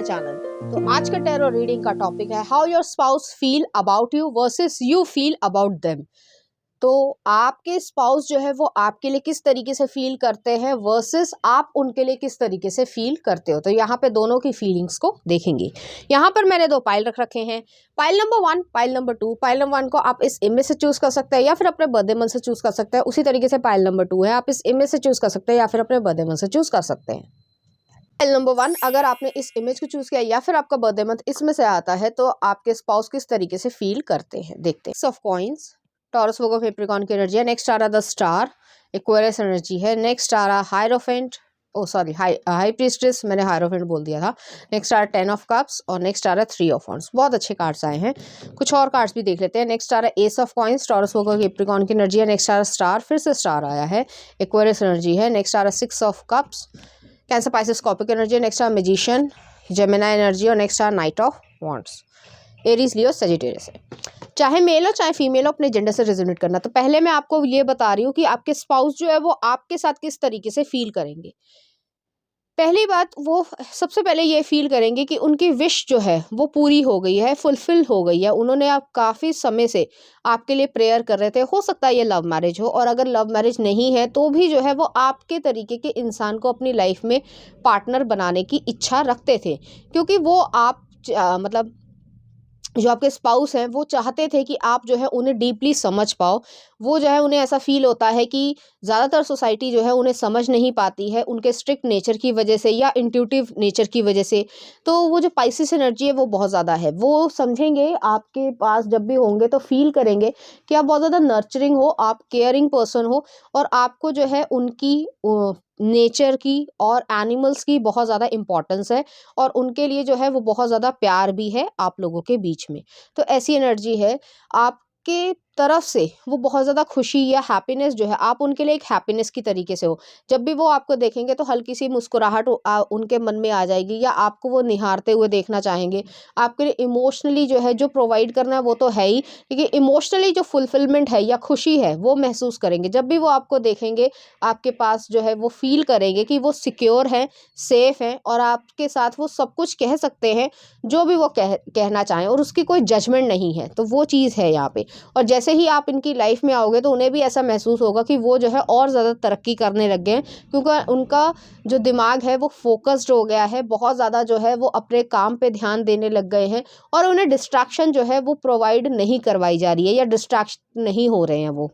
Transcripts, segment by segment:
Channel. तो आज का टैरो रीडिंग का टॉपिक है how your spouse feel about you versus you feel about them. तो आपके स्पाउस जो है वो आपके लिए किस तरीके से फील करते हैं वर्सेस आप उनके लिए किस तरीके से फील करते हो। तो यहाँ पे दोनों की फीलिंग्स को देखेंगे। यहाँ पर मैंने दो पाइल रख रखे हैं, pile number 1, pile number 2। Pile number 1 को आप इस इमेज से चूज कर सकते हैं या फिर अपने बर्थडे मंथ से चूज कर सकते हैं। उसी तरीके से पाइल नंबर 2 है, आप इस इमेज से चूज कर सकते हैं या फिर अपने बर्थडे मंथ से चूज कर सकते हैं। पाइल नंबर 1, अगर आपने इस इमेज को चूज किया या फिर आपका बर्थडे मंथ इसमें से आता है तो आपके स्पाउस किस तरीके से फील करते हैं देखते हैं। 6 of coins, Taurus Virgo Capricorn की एनर्जी है। नेक्स्ट आ रहा द स्टार, एक्वेरियस एनर्जी है। नेक्स्ट आ रहा हायरोफेंट, हाई प्रीस्टेस, मैंने हायरोफेंट बोल दिया था। नेक्स्ट आ रहा 10 ऑफ कप्स और नेक्स्ट आ रहा 3 ऑफ वांड्स। बहुत अच्छे कार्ड्स आए हैं, कुछ और कार्ड्स भी देख लेते हैं। नेक्स्ट आ रहा ace of coins, Taurus Virgo Capricorn की एनर्जी है। नेक्स्ट आ रहा स्टार, फिर से स्टार आया है, एक्वेरियस एनर्जी है। नेक्स्ट आ रहा 6 of cups, Cancer Pisces Scorpio energy. Next आ मैजिशियन, जेमिनी एनर्जी और नेक्स्ट आ knight of wands. Aries, Leo, Sagittarius है। चाहे मेल हो चाहे फीमेल हो, अपने जेंडर से रेजोनेट करना। तो पहले मैं आपको ये बता रही हूँ कि आपके स्पाउस जो है वो आपके साथ किस तरीके से फील करेंगे। पहली बात, वो सबसे पहले ये फील करेंगे कि उनकी विश जो है वो पूरी हो गई है, फुलफिल हो गई है। उन्होंने आप काफ़ी समय से आपके लिए प्रेयर कर रहे थे। हो सकता है ये लव मैरिज हो, और अगर लव मैरिज नहीं है तो भी जो है वो आपके तरीके के इंसान को अपनी लाइफ में पार्टनर बनाने की इच्छा रखते थे, क्योंकि वो आप मतलब जो आपके स्पाउस हैं वो चाहते थे कि आप जो है उन्हें डीपली समझ पाओ। वो जो है उन्हें ऐसा फील होता है कि ज़्यादातर सोसाइटी जो है उन्हें समझ नहीं पाती है, उनके स्ट्रिक्ट नेचर की वजह से या इंट्यूटिव नेचर की वजह से। तो वो जो पाइसेस एनर्जी है वो बहुत ज़्यादा है। वो समझेंगे आपके पास जब भी होंगे तो फील करेंगे कि आप बहुत ज़्यादा नर्चरिंग हो, आप केयरिंग पर्सन हो, और आपको जो है उनकी नेचर की और एनिमल्स की बहुत ज़्यादा इम्पोर्टेंस है, और उनके लिए जो है वो बहुत ज़्यादा प्यार भी है आप लोगों के बीच में। तो ऐसी एनर्जी है आपके तरफ से। वो बहुत ज़्यादा खुशी या हैप्पीनेस जो है, आप उनके लिए एक हैप्पीनेस की तरीके से हो। जब भी वो आपको देखेंगे तो हल्की सी मुस्कुराहट उनके मन में आ जाएगी, या आपको वो निहारते हुए देखना चाहेंगे। आपके लिए इमोशनली जो है जो प्रोवाइड करना है वो तो है ही, लेकिन इमोशनली जो फुलफिलमेंट है या खुशी है वो महसूस करेंगे। जब भी वो आपको देखेंगे आपके पास जो है वो फील करेंगे कि वो सिक्योर हैं, सेफ हैं, और आपके साथ वो सब कुछ कह सकते हैं जो भी वो कहना चाहें, और उसकी कोई जजमेंट नहीं है। तो वो चीज़ है यहाँ पे। और जैसे ही आप इनकी लाइफ में आओगे तो उन्हें भी ऐसा महसूस होगा कि वो जो है और ज़्यादा तरक्की करने लग गए हैं, क्योंकि उनका जो दिमाग है वो फोकस्ड हो गया है, बहुत ज़्यादा जो है वो अपने काम पे ध्यान देने लग गए हैं, और उन्हें डिस्ट्रैक्शन जो है वो प्रोवाइड नहीं करवाई जा रही है, या डिस्ट्रैक्शन नहीं हो रहे हैं वो।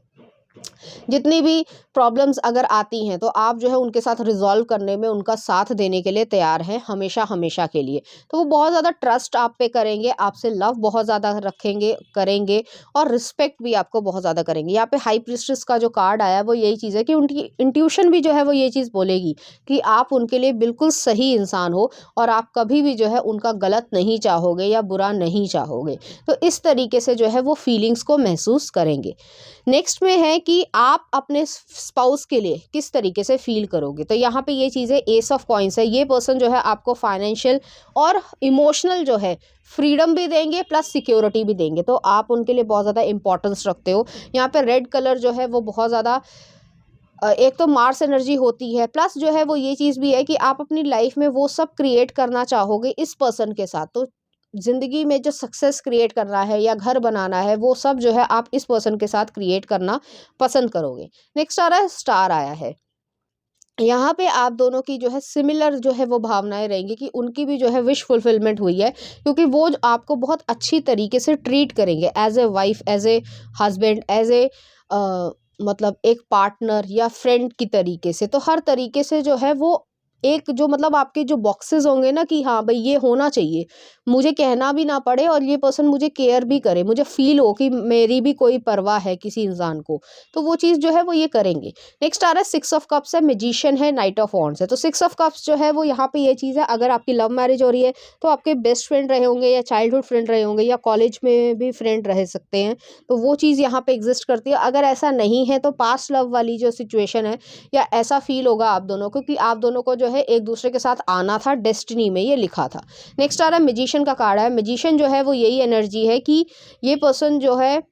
जितनी भी प्रॉब्लम्स अगर आती हैं तो आप जो है उनके साथ रिजॉल्व करने में उनका साथ देने के लिए तैयार हैं, हमेशा हमेशा के लिए। तो वो बहुत ज़्यादा ट्रस्ट आप पे करेंगे, आपसे लव बहुत ज़्यादा रखेंगे, करेंगे, और रिस्पेक्ट भी आपको बहुत ज़्यादा करेंगे। यहाँ पे हाई प्रीस्टेस का जो कार्ड आया है वो यही चीज़ है कि उनकी इंट्यूशन भी जो है वो ये चीज़ बोलेगी कि आप उनके लिए बिल्कुल सही इंसान हो, और आप कभी भी जो है उनका गलत नहीं चाहोगे या बुरा नहीं चाहोगे। तो इस तरीके से जो है वो फीलिंग्स को महसूस करेंगे। नेक्स्ट में है कि आप अपने स्पाउस के लिए किस तरीके से फील करोगे। तो यहाँ पे ये चीज़ है, एस ऑफ कॉइंस है। ये पर्सन जो है आपको फाइनेंशियल और इमोशनल जो है फ्रीडम भी देंगे, प्लस सिक्योरिटी भी देंगे। तो आप उनके लिए बहुत ज़्यादा इंपॉर्टेंस रखते हो। यहाँ पे रेड कलर जो है वो बहुत ज़्यादा एक तो मार्स एनर्जी होती है, प्लस जो है वो ये चीज़ भी है कि आप अपनी लाइफ में वो सब क्रिएट करना चाहोगे इस पर्सन के साथ। तो ज़िंदगी में जो सक्सेस क्रिएट करना है या घर बनाना है वो सब जो है आप इस पर्सन के साथ क्रिएट करना पसंद करोगे। नेक्स्ट आ रहा है स्टार आया है। यहाँ पे आप दोनों की जो है सिमिलर जो है वो भावनाएं रहेंगी कि उनकी भी जो है विश फुलफिलमेंट हुई है, क्योंकि वो आपको बहुत अच्छी तरीके से ट्रीट करेंगे as a wife, as a husband, as a मतलब एक पार्टनर या फ्रेंड की तरीके से। तो हर तरीके से जो है वो एक जो मतलब आपके जो बॉक्सेस होंगे ना कि हाँ भाई ये होना चाहिए, मुझे कहना भी ना पड़े और ये पर्सन मुझे केयर भी करे, मुझे फील हो कि मेरी भी कोई परवाह है किसी इंसान को, तो वो चीज़ जो है वो ये करेंगे। नेक्स्ट आ रहा है 6 ऑफ कप्स है, मैजिशियन है, नाइट ऑफ वॉन्ड्स है। तो 6 ऑफ कप्स जो है वो यहाँ पे ये चीज़ है, अगर आपकी लव मैरिज हो रही है तो आपके बेस्ट फ्रेंड रहे होंगे या चाइल्डहुड फ्रेंड रहे होंगे या कॉलेज में भी फ्रेंड रह सकते हैं, तो वो चीज़ यहाँ पे एग्जिस्ट करती है। अगर ऐसा नहीं है तो पास्ट लव वाली जो सिचुएशन है या ऐसा फील होगा आप दोनों को कि आप दोनों को जो है एक दूसरे के साथ आना था, डेस्टिनी में ये लिखा था। नेक्स्ट आ रहा है मैजिशियन का कार्ड है। मैजिशियन जो है वो यही एनर्जी है कि ये पर्सन जो है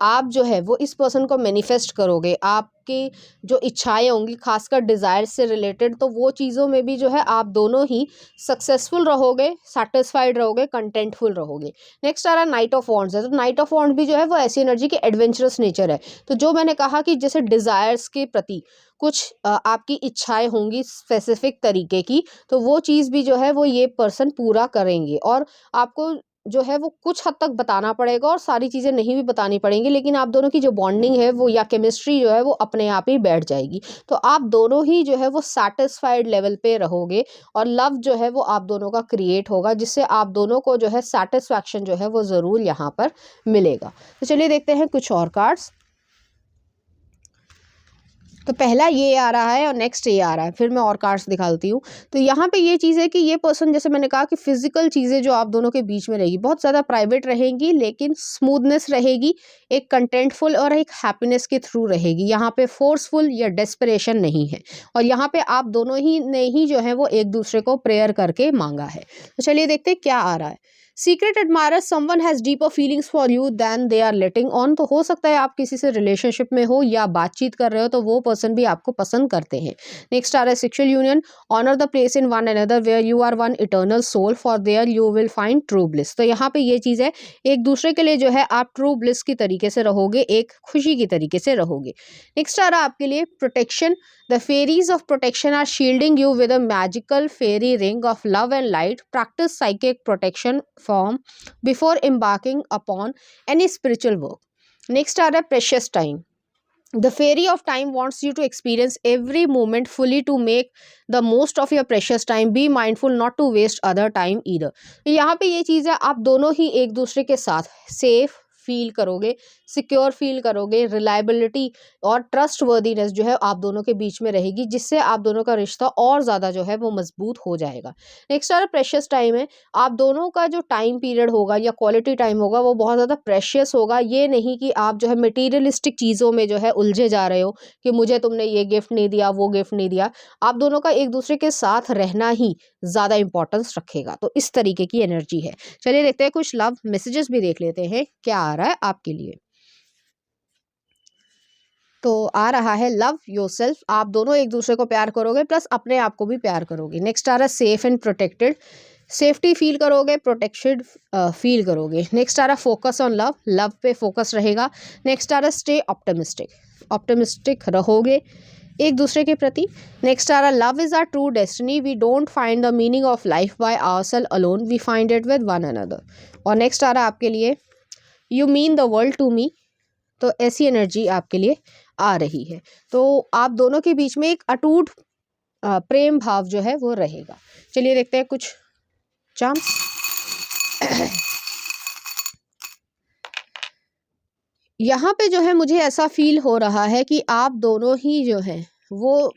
आप जो है वो इस पर्सन को मैनिफेस्ट करोगे, आपकी जो इच्छाएं होंगी खासकर डिज़ायर से रिलेटेड, तो वो चीज़ों में भी जो है आप दोनों ही सक्सेसफुल रहोगे, सेटिस्फाइड रहोगे, कंटेंटफुल रहोगे। नेक्स्ट आ रहा है नाइट ऑफ वॉन्ड्स है। तो नाइट ऑफ वॉन्ड्स भी जो है वो ऐसी एनर्जी की एडवेंचरस नेचर है। तो जो मैंने कहा कि जैसे डिज़ायर्स के प्रति कुछ आपकी इच्छाएं होंगी स्पेसिफिक तरीके की, तो वो चीज़ भी जो है वो ये पर्सन पूरा करेंगे, और आपको जो है वो कुछ हद तक बताना पड़ेगा और सारी चीज़ें नहीं भी बतानी पड़ेंगी, लेकिन आप दोनों की जो बॉन्डिंग है वो या केमिस्ट्री जो है वो अपने आप ही बैठ जाएगी। तो आप दोनों ही जो है वो सैटिस्फाइड लेवल पे रहोगे, और लव जो है वो आप दोनों का क्रिएट होगा, जिससे आप दोनों को जो है सेटिस्फैक्शन जो है वो ज़रूर यहाँ पर मिलेगा। तो चलिए देखते हैं कुछ और कार्ड्स। तो पहला ये आ रहा है और नेक्स्ट ये आ रहा है, फिर मैं और कार्ड्स दिखाती हूँ। तो यहाँ पे ये चीज़ है कि ये पर्सन, जैसे मैंने कहा कि फिजिकल चीज़ें जो आप दोनों के बीच में रहेगी बहुत ज़्यादा प्राइवेट रहेंगी, लेकिन स्मूथनेस रहेगी, एक कंटेंटफुल और एक हैप्पीनेस के थ्रू रहेगी। यहाँ पे फोर्सफुल या डेस्परेशन नहीं है, और यहाँ पे आप दोनों ही ने ही जो है वो एक दूसरे को प्रेयर करके मांगा है। तो चलिए देखते हैं क्या आ रहा है। Secret admirer, someone has deeper feelings for you than they are letting on. तो हो सकता है आप किसी से रिलेशनशिप में हो या बातचीत कर रहे हो, तो वो पर्सन भी आपको पसंद करते हैं। नेक्स्ट आ रहा है sexual union, honour the place in one another where you are one eternal soul, for there you will find true bliss. तो यहाँ पे ये चीज़ है, एक दूसरे के लिए जो है आप ट्रू ब्लिस की तरीके से रहोगे, एक खुशी की तरीके से रहोगे। नेक्स्ट आ रहा है आपके लिए protection, the fairies of protection are shielding you with a magical fairy ring of love and light. Practice psychic protection form before embarking upon any spiritual work. Next are the precious time. The fairy of time wants you to experience every moment fully to make the most of your precious time. Be mindful not to waste other time either. यहाँ पे ये चीज़ है, आप दोनों ही एक दूसरे के साथ सेफ फील करोगे, सिक्योर फील करोगे, रिलायबिलिटी और ट्रस्ट वर्दीनेस जो है आप दोनों के बीच में रहेगी, जिससे आप दोनों का रिश्ता और ज़्यादा जो है वो मजबूत हो जाएगा। नेक्स्ट आर प्रेशियस टाइम है, आप दोनों का जो टाइम पीरियड होगा या क्वालिटी टाइम होगा वो बहुत ज़्यादा प्रेशियस होगा। ये नहीं कि आप जो है मटीरियलिस्टिक चीज़ों में जो है उलझे जा रहे हो कि मुझे तुमने ये गिफ्ट नहीं दिया, वो गिफ्ट नहीं दिया। आप दोनों का एक दूसरे के साथ रहना ही ज़्यादा इंपॉर्टेंस रखेगा। तो इस तरीके की एनर्जी है। चलिए देखते हैं कुछ लव मैसेजेस भी देख लेते हैं क्या आ रहा है आपके लिए। तो आ रहा है लव योरसेल्फ, आप दोनों एक दूसरे को प्यार करोगे प्लस अपने आप को भी प्यार करोगे। नेक्स्ट आ रहा है safe and protected, safety feel करोगे, प्रोटेक्शन फील करोगे। नेक्स्ट आ रहा है फोकस ऑन लव, लव पे फोकस रहेगा। नेक्स्ट आ रहा है स्टे ऑप्टिमिस्टिक, ऑप्टिमिस्टिक रहोगे एक दूसरे के प्रति। नेक्स्ट आ रहा है love is our true destiny, we don't find the meaning of life by ourselves alone, we find it with one another. और नेक्स्ट आ रहा है आपके लिए you mean the world to me. तो ऐसी एनर्जी आपके लिए आ रही है। तो आप दोनों के बीच में एक अटूट प्रेम भाव जो है वो रहेगा। चलिए देखते हैं कुछ चांस। यहाँ पे जो है मुझे ऐसा फील हो रहा है कि आप दोनों ही जो है वो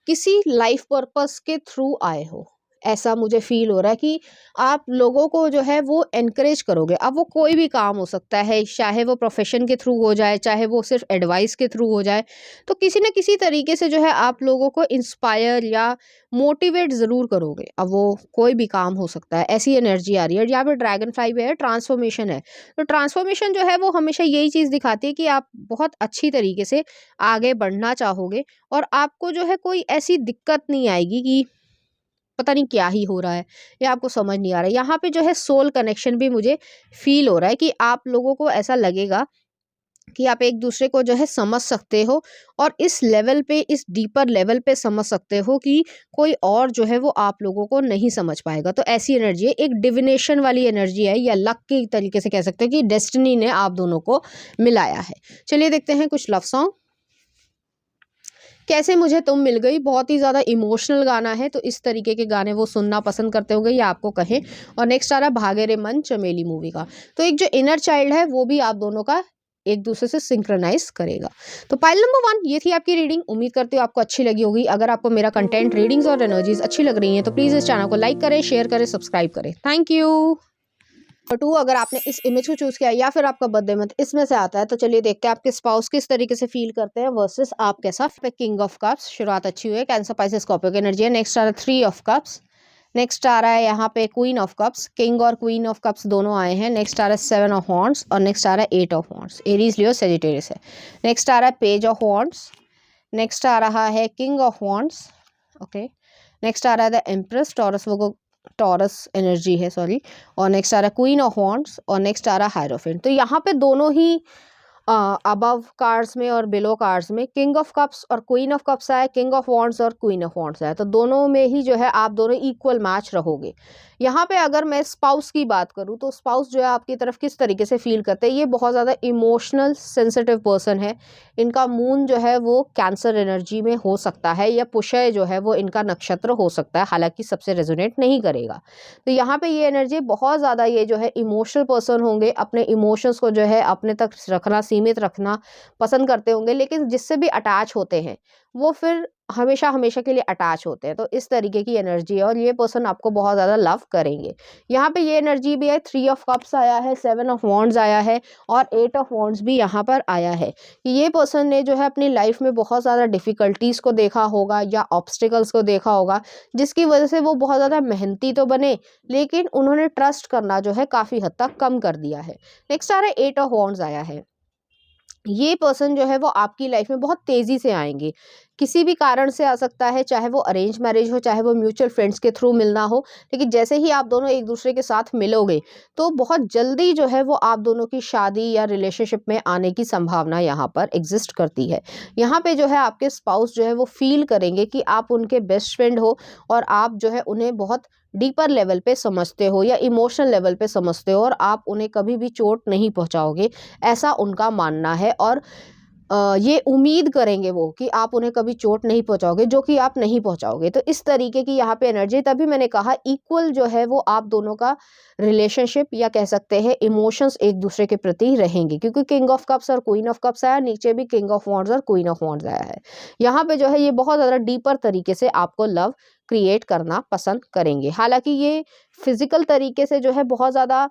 किसी लाइफ पर्पस के थ्रू आए हो, ऐसा मुझे फील हो रहा है कि आप लोगों को जो है वो एनकरेज करोगे। अब वो कोई भी काम हो सकता है, चाहे वो प्रोफेशन के थ्रू हो जाए, चाहे वो सिर्फ एडवाइस के थ्रू हो जाए, तो किसी न किसी तरीके से जो है आप लोगों को इंस्पायर या मोटिवेट ज़रूर करोगे। अब वो कोई भी काम हो सकता है, ऐसी एनर्जी आ रही है। यहाँ पे ड्रैगन फ्लाई भी है, ट्रांसफॉर्मेशन है। तो ट्रांसफॉर्मेशन जो है वो हमेशा यही चीज़ दिखाती है कि आप बहुत अच्छी तरीके से आगे बढ़ना चाहोगे, और आपको जो है कोई ऐसी दिक्कत नहीं आएगी कि पता नहीं क्या ही हो रहा है या आपको समझ नहीं आ रहा है। यहाँ पे जो है सोल कनेक्शन भी मुझे फील हो रहा है कि आप लोगों को ऐसा लगेगा कि आप एक दूसरे को जो है समझ सकते हो, और इस लेवल पे, इस डीपर लेवल पे समझ सकते हो कि कोई और जो है वो आप लोगों को नहीं समझ पाएगा। तो ऐसी एनर्जी है, एक डिविनेशन वाली एनर्जी है, या लक के तरीके से कह सकते हो कि डेस्टिनी ने आप दोनों को मिलाया है। चलिए देखते हैं कुछ लव सॉन्ग। कैसे मुझे तुम मिल गई, बहुत ही ज़्यादा इमोशनल गाना है, तो इस तरीके के गाने वो सुनना पसंद करते होंगे या आपको कहें। और नेक्स्ट आ रहा भागे रे मन चमेली मूवी का। तो एक जो इनर चाइल्ड है वो भी आप दोनों का एक दूसरे से सिंक्रोनाइज करेगा। तो पाइल नंबर 1 ये थी आपकी रीडिंग। उम्मीद करती हूँ आपको अच्छी लगी होगी। अगर आपको मेरा कंटेंट, रीडिंग्स और एनर्जीज अच्छी लग रही हैं तो प्लीज़ इस चैनल को लाइक करें, शेयर करें, सब्सक्राइब करें। Thank you. नंबर 2, अगर आपने इस इमेज को चूज किया या फिर आपका बर्थडे मंथ इसमें से आता है, तो चलिए देखते हैं आपके स्पाउस किस तरीके से फील करते हैं वर्सेस आप कैसा। किंग ऑफ कप्स, शुरुआत अच्छी हुई है। कैंसर, पाइसेस, स्कॉर्पियो की एनर्जी है। नेक्स्ट आ रहा 3 ऑफ कप्स। नेक्स्ट आ रहा है यहाँ पे क्वीन ऑफ कप्स, किंग और क्वीन ऑफ कप्स दोनों आए हैं। नेक्स्ट आ रहा है 7 ऑफ वॉन्ड्स और नेक्स्ट आ रहा है 8 of wands, Aries Leo Sagittarius है। नेक्स्ट आ रहा है पेज ऑफ वॉन्ड्स, नेक्स्ट आ रहा है king of wands, okay. Next आ रहा है द एम्प्रेस, टॉरस वो टॉरस एनर्जी है, सॉरी। और नेक्स्ट आ रहा है क्वीन ऑफ वॉन्ड्स और नेक्स्ट आ रहा है हायरोफेंट। तो यहाँ पे दोनों ही अबव कार्ड्स में और बिलो कार्ड्स में किंग ऑफ कप्स और क्वीन ऑफ कप्स आए, किंग ऑफ वॉन्ड्स और क्वीन ऑफ वॉन्ड्स आए। तो दोनों में ही जो है आप दोनों इक्वल मैच रहोगे। यहाँ पे अगर मैं स्पाउस की बात करूँ तो स्पाउस जो है आपकी तरफ किस तरीके से फील करते हैं, ये बहुत ज़्यादा इमोशनल सेंसिटिव पर्सन है। इनका मून जो है वो कैंसर एनर्जी में हो सकता है या पुष्य जो है वो इनका नक्षत्र हो सकता है, हालांकि सबसे रेजोनेट नहीं करेगा। तो यहाँ पे ये एनर्जी बहुत ज़्यादा, ये जो है इमोशनल पर्सन होंगे, अपने इमोशंस को जो है अपने तक रखना, सीमित रखना पसंद करते होंगे, लेकिन जिससे भी अटैच होते हैं वो फिर हमेशा हमेशा के लिए अटैच होते हैं। तो इस तरीके की एनर्जी है और ये पर्सन आपको बहुत ज़्यादा लव करेंगे। यहाँ पे ये एनर्जी भी है, 3 ऑफ कप्स आया है, 7 ऑफ वॉन्ड्स आया है और 8 ऑफ वॉन्ड्स भी यहाँ पर आया है। ये पर्सन ने जो है अपनी लाइफ में बहुत ज़्यादा डिफ़िकल्टीज़ को देखा होगा या ऑब्स्टिकल्स को देखा होगा, जिसकी वजह से वो बहुत ज़्यादा मेहनती तो बने, लेकिन उन्होंने ट्रस्ट करना जो है काफ़ी हद तक कम कर दिया है। नेक्स्ट आ रहा है 8 ऑफ वॉन्ड्स आया है। ये पर्सन जो है वो आपकी लाइफ में बहुत तेज़ी से आएंगे, किसी भी कारण से आ सकता है, चाहे वो अरेंज मैरिज हो, चाहे वो म्यूचुअल फ्रेंड्स के थ्रू मिलना हो। लेकिन जैसे ही आप दोनों एक दूसरे के साथ मिलोगे तो बहुत जल्दी जो है वो आप दोनों की शादी या रिलेशनशिप में आने की संभावना यहाँ पर एग्जिस्ट करती है। यहाँ पे जो है आपके स्पाउस जो है वो फील करेंगे कि आप उनके बेस्ट फ्रेंड हो और आप जो है उन्हें बहुत डीपर लेवल पे समझते हो या इमोशनल लेवल पे समझते हो और आप उन्हें कभी भी चोट नहीं पहुंचाओगे, ऐसा उनका मानना है। और ये उम्मीद करेंगे वो कि आप उन्हें कभी चोट नहीं पहुंचाओगे, जो कि आप नहीं पहुंचाओगे। तो इस तरीके की यहाँ पे एनर्जी, तभी मैंने कहा इक्वल जो है वो आप दोनों का रिलेशनशिप या कह सकते हैं इमोशंस एक दूसरे के प्रति रहेंगे, क्योंकि किंग ऑफ कप्स और क्वीन ऑफ कप्स आया, नीचे भी किंग ऑफ वॉन्ड्स और क्वीन ऑफ वॉन्ड्स आया है। यहाँ पे जो है ये बहुत ज़्यादा डीपर तरीके से आपको लव क्रिएट करना पसंद करेंगे। हालांकि ये फिजिकल तरीके से जो है बहुत ज़्यादा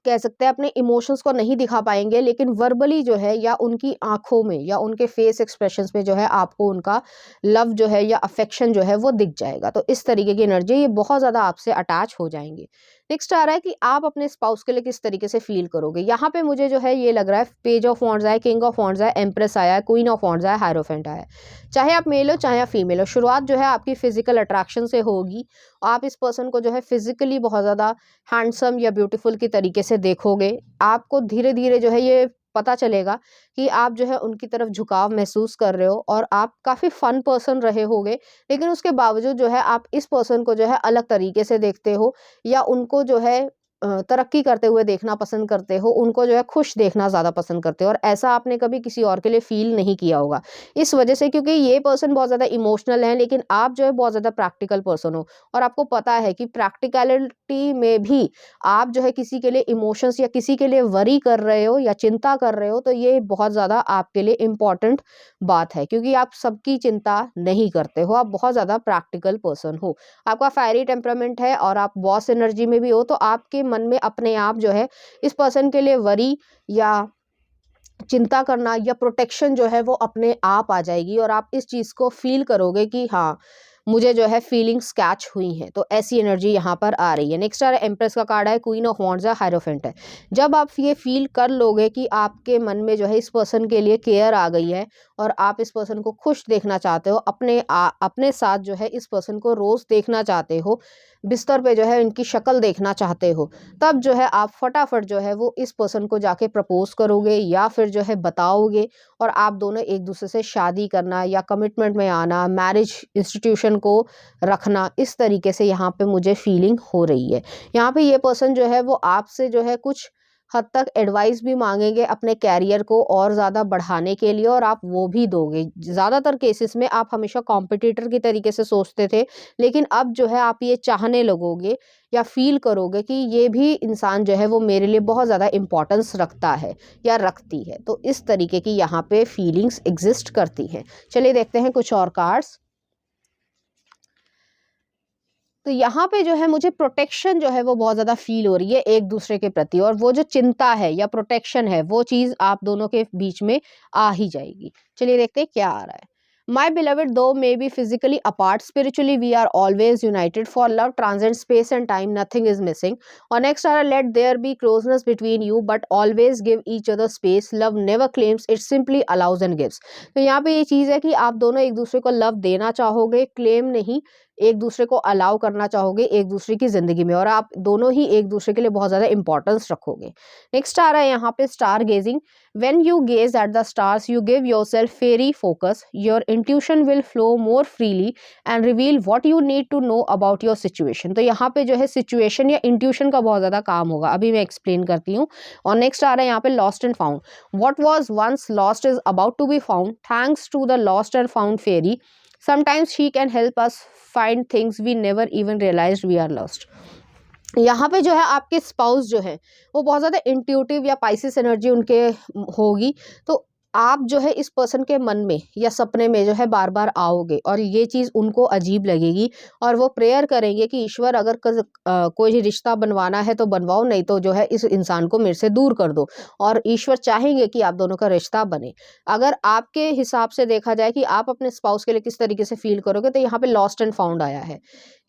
कह सकते हैं अपने इमोशंस को नहीं दिखा पाएंगे, लेकिन वर्बली जो है या उनकी आंखों में या उनके फेस एक्सप्रेशंस में जो है आपको उनका लव जो है या अफेक्शन जो है वो दिख जाएगा। तो इस तरीके की एनर्जी, ये बहुत ज़्यादा आपसे अटैच हो जाएंगे। नेक्स्ट आ रहा है कि आप अपने स्पाउस के लिए किस तरीके से फील करोगे। यहाँ पे मुझे जो है ये लग रहा है पेज ऑफ वॉन्ड्स आया, किंग ऑफ वॉन्ड्स आया, एम्प्रेस आया, क्वीन ऑफ वॉन्ड्स आया, हायरोफेंट आया। चाहे आप मेल हो चाहे आप फीमेल हो, शुरुआत जो है आपकी फिजिकल अट्रैक्शन से होगी। आप इस पर्सन को जो है फिजिकली बहुत ज़्यादा हैंडसम या ब्यूटीफुल की तरीके से देखोगे। आपको धीरे धीरे जो है ये पता चलेगा कि आप जो है उनकी तरफ झुकाव महसूस कर रहे हो और आप काफ़ी फन पर्सन रहे होगे, लेकिन उसके बावजूद जो है आप इस पर्सन को जो है अलग तरीके से देखते हो या उनको जो है तरक्की करते हुए देखना पसंद करते हो, उनको जो है खुश देखना ज़्यादा पसंद करते हो। और ऐसा आपने कभी किसी और के लिए फील नहीं किया होगा, इस वजह से, क्योंकि ये पर्सन बहुत ज़्यादा इमोशनल है, लेकिन आप जो है बहुत ज़्यादा प्रैक्टिकल पर्सन हो। और आपको पता है कि प्रैक्टिकलिटी में भी आप जो है किसी के लिए इमोशंस या किसी के लिए वरी कर रहे हो या चिंता कर रहे हो, तो ये बहुत ज़्यादा आपके लिए इम्पॉर्टेंट बात है, क्योंकि आप सबकी चिंता नहीं करते हो, आप बहुत ज़्यादा प्रैक्टिकल पर्सन हो। आपका फायरी टेम्परामेंट है और आप बॉस एनर्जी में भी हो, तो आपके मन में अपने आप जो है इस पर्सन के लिए वरी या चिंता करना या प्रोटेक्शन जो है वो अपने आप आ जाएगी और आप इस चीज़ को फील करोगे कि हाँ, मुझे जो है फीलिंग्स कैच हुई हैं। तो ऐसी एनर्जी यहाँ पर आ रही है। नेक्स्ट आ रहा है एम्प्रेस का कार्ड है, क्वीन ऑफ वॉन्ड्स है, हायरोफेंट है। जब आप ये फील कर लोगे कि आपके मन में जो है इस पर्सन के लिए केयर आ गई है और आप इस पर्सन को खुश देखना चाहते हो, अपने साथ जो है इस पर्सन को रोज़ देखना चाहते हो, बिस्तर पे जो है इनकी शक्ल देखना चाहते हो, तब जो है आप फटाफट जो है वो इस पर्सन को जाके प्रपोज करोगे या फिर जो है बताओगे और आप दोनों एक दूसरे से शादी करना या कमिटमेंट में आना, मैरिज इंस्टीट्यूशन को रखना, इस तरीके से यहाँ पे मुझे फीलिंग हो रही है। यहाँ पे ये पर्सन जो है वो आपसे जो है कुछ हद तक एडवाइस भी मांगेंगे अपने कैरियर को और ज़्यादा बढ़ाने के लिए और आप वो भी दोगे। ज़्यादातर केसेस में आप हमेशा कॉम्पिटिटर की तरीके से सोचते थे, लेकिन अब जो है आप ये चाहने लगोगे या फील करोगे कि ये भी इंसान जो है वो मेरे लिए बहुत ज़्यादा इम्पोर्टेंस रखता है या रखती है। तो इस तरीके की यहाँ पे फीलिंग्स एग्जिस्ट करती हैं। चलिए देखते हैं कुछ और कार्ड्स। तो यहाँ पे जो है मुझे प्रोटेक्शन जो है वो बहुत ज़्यादा फील हो रही है एक दूसरे के प्रति, और वो जो चिंता है या प्रोटेक्शन है वो चीज़ आप दोनों के बीच में आ ही जाएगी। चलिए देखते हैं क्या आ रहा है। My beloved, though may be physically apart, spiritually we are always united. For love transcends space and time, nothing is missing. Or next are, let there be closeness between you, but always give each other space. Love never claims, it simply allows and gives. तो यहाँ पे ये चीज़ है कि आप दोनों एक दूसरे को लव देना चाहोगे, क्लेम नहीं, एक दूसरे को अलाउ करना चाहोगे एक दूसरे की ज़िंदगी में, और आप दोनों ही एक दूसरे के लिए बहुत ज़्यादा इंपॉर्टेंस रखोगे। नेक्स्ट आ रहा है यहाँ पे star gazing. When you gaze at the stars, you give yourself fairy focus. Your intuition will flow more freely and reveal what you need to know about your situation. तो यहाँ पे जो है सिचुएशन या इंट्यूशन का बहुत ज़्यादा काम होगा, अभी मैं एक्सप्लेन करती हूँ। और नेक्स्ट आ रहा है यहाँ पे lost and found. What was once lost is about to be found thanks to the lost and found fairy. Sometimes she can help us find things we never even realized we are lost. यहाँ पे जो है आपके spouse जो है वो बहुत ज़्यादा इंट्यूटिव या पाइसिस एनर्जी उनके होगी, तो आप जो है इस पर्सन के मन में या सपने में जो है बार बार आओगे और ये चीज़ उनको अजीब लगेगी और वो प्रेयर करेंगे कि ईश्वर अगर कोई रिश्ता बनवाना है तो बनवाओ, नहीं तो जो है इस इंसान को मेरे से दूर कर दो। और ईश्वर चाहेंगे कि आप दोनों का रिश्ता बने। अगर आपके हिसाब से देखा जाए कि आप अपने स्पाउस के लिए किस तरीके से फील करोगे, तो यहाँ पे लॉस्ट एंड फाउंड आया है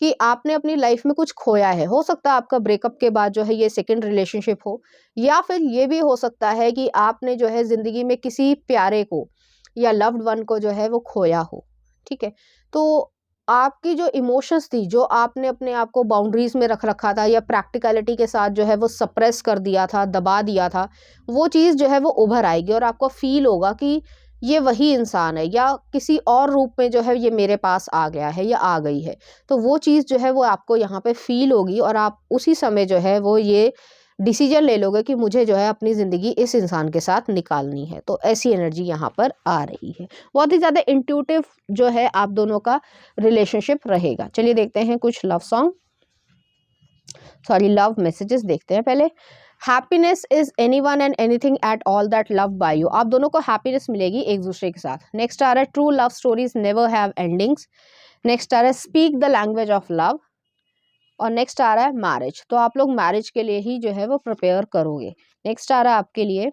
कि आपने अपनी लाइफ में कुछ खोया है। हो सकता है आपका ब्रेकअप के बाद जो है ये सेकंड रिलेशनशिप हो, या फिर ये भी हो सकता है कि आपने जो है ज़िंदगी में किसी प्यारे को या लव्ड वन को जो है वो खोया हो। ठीक है, तो आपकी जो इमोशंस थी, जो आपने अपने आप को बाउंड्रीज में रख रखा था या प्रैक्टिकलिटी के साथ जो है वो सप्रेस कर दिया था, दबा दिया था, वो चीज़ जो है वो उभर आएगी और आपको फील होगा कि ये वही इंसान है या किसी और रूप में जो है ये मेरे पास आ गया है या आ गई है। तो वो चीज़ जो है वो आपको यहाँ पे फील होगी और आप उसी समय जो है वो ये डिसीजन ले लोगे कि मुझे जो है अपनी ज़िंदगी इस इंसान के साथ निकालनी है। तो ऐसी एनर्जी यहाँ पर आ रही है। बहुत ही ज़्यादा इंट्यूटिव जो है आप दोनों का रिलेशनशिप रहेगा। चलिए देखते हैं कुछ लव मैसेजेस देखते हैं पहले। Happiness is anyone and anything at all that love by you. आप दोनों को हैप्पीनेस मिलेगी एक दूसरे के साथ। नेक्स्ट आ रहा है true love stories never have endings. Next आ रहा है speak the language of love. और नेक्स्ट आ रहा है मैरिज। तो आप लोग मैरिज के लिए ही जो है वो प्रिपेयर करोगे। नेक्स्ट आ रहा है आपके लिए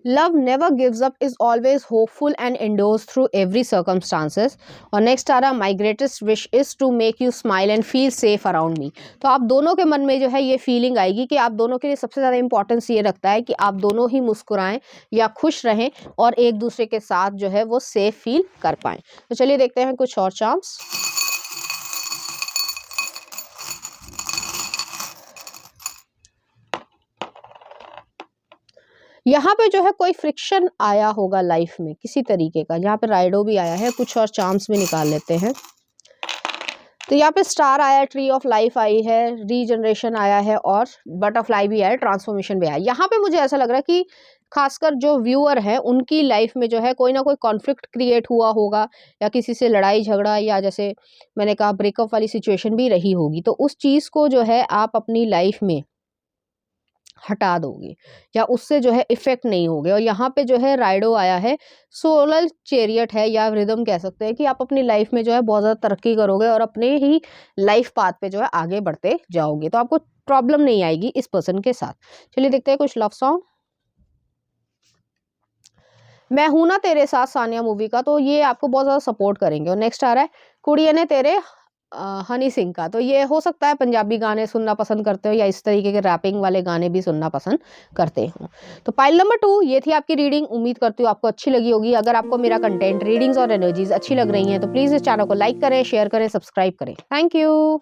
love never gives up, is always hopeful and endorse through every circumstances. और नेक्स्ट आ रहा है my greatest wish is to make you smile and feel safe around me. तो आप दोनों के मन में जो है ये फीलिंग आएगी कि आप दोनों के लिए सबसे ज़्यादा इंपॉर्टेंस ये रखता है कि आप दोनों ही मुस्कुराएं या खुश रहें और एक दूसरे के साथ जो है वो सेफ फील कर पाएं। तो चलिए देखते हैं कुछ और चार्म्स। यहाँ पे जो है कोई फ्रिक्शन आया होगा लाइफ में किसी तरीके का। यहाँ पे राइडो भी आया है, कुछ और चार्म्स भी निकाल लेते हैं। तो यहाँ पे स्टार आया, ट्री ऑफ लाइफ आई है, रीजनरेशन आया है और बटरफ्लाई भी आया, ट्रांसफॉर्मेशन भी आया। यहाँ पे मुझे ऐसा लग रहा है कि खासकर जो व्यूअर है उनकी लाइफ में जो है कोई ना कोई कॉन्फ्लिक्ट क्रिएट हुआ होगा या किसी से लड़ाई झगड़ा या जैसे मैंने कहा ब्रेकअप वाली सिचुएशन भी रही होगी। तो उस चीज़ को जो है आप अपनी लाइफ में हटा दोगे या उससे जो है इफेक्ट नहीं होगे। और यहाँ पे जो है राइडो आया है, सोलर चेरियट है या रिदम कह सकते हैं कि आप अपनी लाइफ में जो है बहुत ज़्यादा तरक्की करोगे और अपने ही लाइफ पाथ पे जो है आगे बढ़ते जाओगे। तो आपको प्रॉब्लम नहीं आएगी इस पर्सन के साथ। चलिए देखते हैं कुछ लव सॉन्ग। मैं हूं ना तेरे साथ सानिया मूवी का, तो ये आपको बहुत ज़्यादा सपोर्ट करेंगे। और नेक्स्ट आ रहा है कुड़िया ने तेरे हनी सिंह का। तो ये हो सकता है पंजाबी गाने सुनना पसंद करते हो या इस तरीके के रैपिंग वाले गाने भी सुनना पसंद करते हो। तो पाइल नंबर 2 ये थी आपकी रीडिंग। उम्मीद करती हूँ आपको अच्छी लगी होगी। अगर आपको मेरा कंटेंट, रीडिंग्स और एनर्जीज अच्छी लग रही हैं तो प्लीज़ इस चैनल को लाइक करें, शेयर करें, सब्सक्राइब करें। Thank you.